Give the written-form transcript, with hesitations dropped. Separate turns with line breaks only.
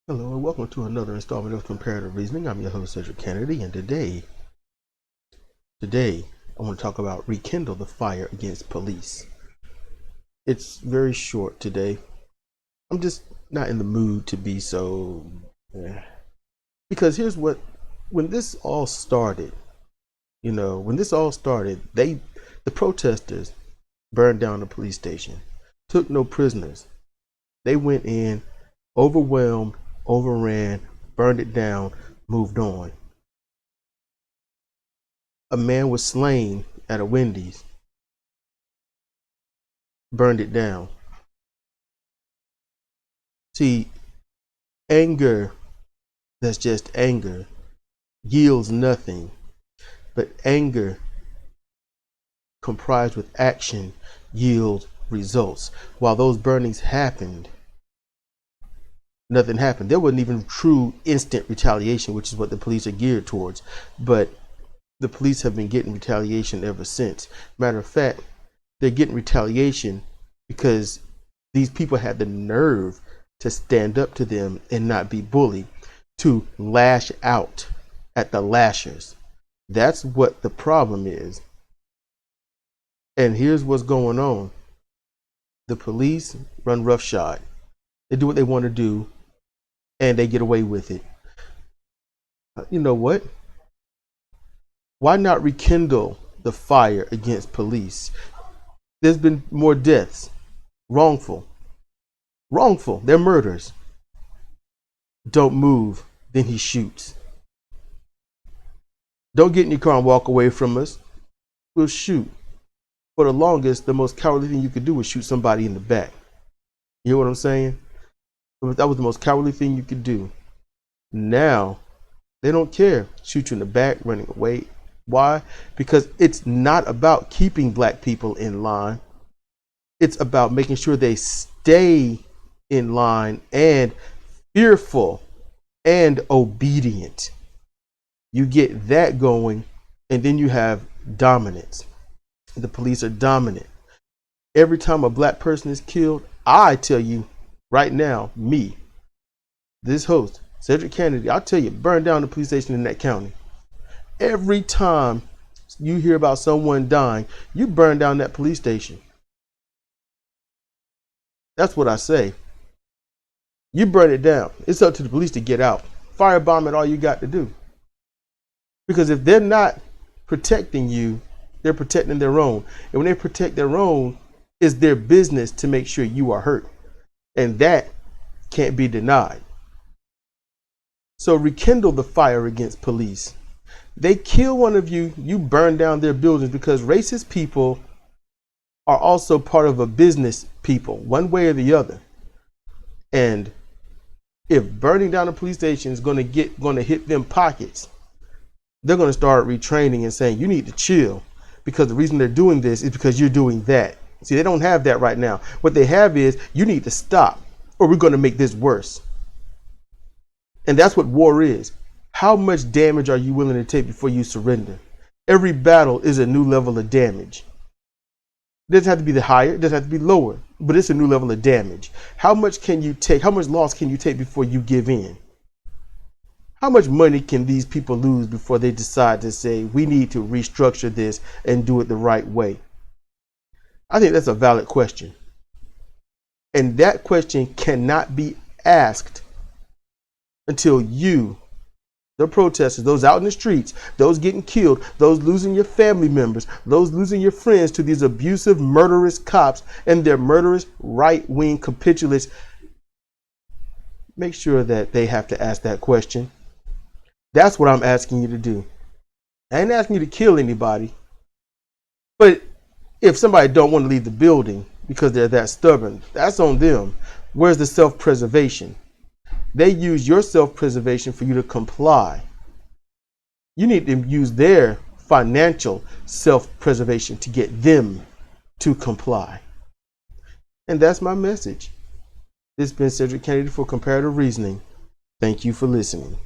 Hello and welcome to another installment of Comparative Reasoning. I'm your host, Cedric Kennedy, and today I want to talk about Rekindle the Fire Against Police. It's very short today. I'm just not in the mood to be so... Because here's what... When this all started, the protesters burned down the police station, took no prisoners. They went in, overwhelmed, overran, burned it down, moved on. A man was slain at a Wendy's, burned it down. See, anger that's just anger yields nothing, but anger comprised with action yields results. While those burnings happened, nothing happened. There wasn't even true instant retaliation, which is what the police are geared towards. But the police have been getting retaliation ever since. Matter of fact, they're getting retaliation because these people had the nerve to stand up to them and not be bullied, to lash out at the lashers. That's what the problem is. And here's what's going on. The police run roughshod. They do what they want to do, and they get away with it. You know what? Why not rekindle the fire against police? There's been more deaths. Wrongful. They're murders. Don't move, then he shoots. Don't get in your car and walk away from us. We'll shoot. For the longest, the most cowardly thing you could do was shoot somebody in the back. You hear what I'm saying? That was the most cowardly thing you could do. Now, they don't care. Shoot you in the back, running away. Why? Because it's not about keeping black people in line. It's about making sure they stay in line and fearful and obedient. You get that going, and then you have dominance. The police are dominant. Every time a black person is killed, I tell you right now, me, this host, Cedric Kennedy, I'll tell you, burn down the police station in that county. Every time you hear about someone dying, you burn down that police station. That's what I say. You burn it down. It's up to the police to get out. Firebomb it, all you got to do. Because if they're not protecting you, they're protecting their own. And when they protect their own, it's their business to make sure you are hurt. And that can't be denied. So rekindle the fire against police. They kill one of you, you burn down their buildings, because racist people are also part of a business people, one way or the other. And if burning down a police station is going to hit them pockets, they're going to start retraining and saying, you need to chill, because the reason they're doing this is because you're doing that. See, they don't have that right now. What they have is, you need to stop, or we're going to make this worse. And that's what war is. How much damage are you willing to take before you surrender? Every battle is a new level of damage. It doesn't have to be the higher, it doesn't have to be lower, but it's a new level of damage. How much can you take? How much loss can you take before you give in? How much money can these people lose before they decide to say, we need to restructure this and do it the right way? I think that's a valid question. And that question cannot be asked until you, the protesters, those out in the streets, those getting killed, those losing your family members, those losing your friends to these abusive, murderous cops and their murderous right-wing capitulates, make sure that they have to ask that question. That's what I'm asking you to do. I ain't asking you to kill anybody. But if somebody don't want to leave the building because they're that stubborn, that's on them. Where's the self-preservation? They use your self-preservation for you to comply. You need to use their financial self-preservation to get them to comply. And that's my message. This has been Cedric Kennedy for Comparative Reasoning. Thank you for listening.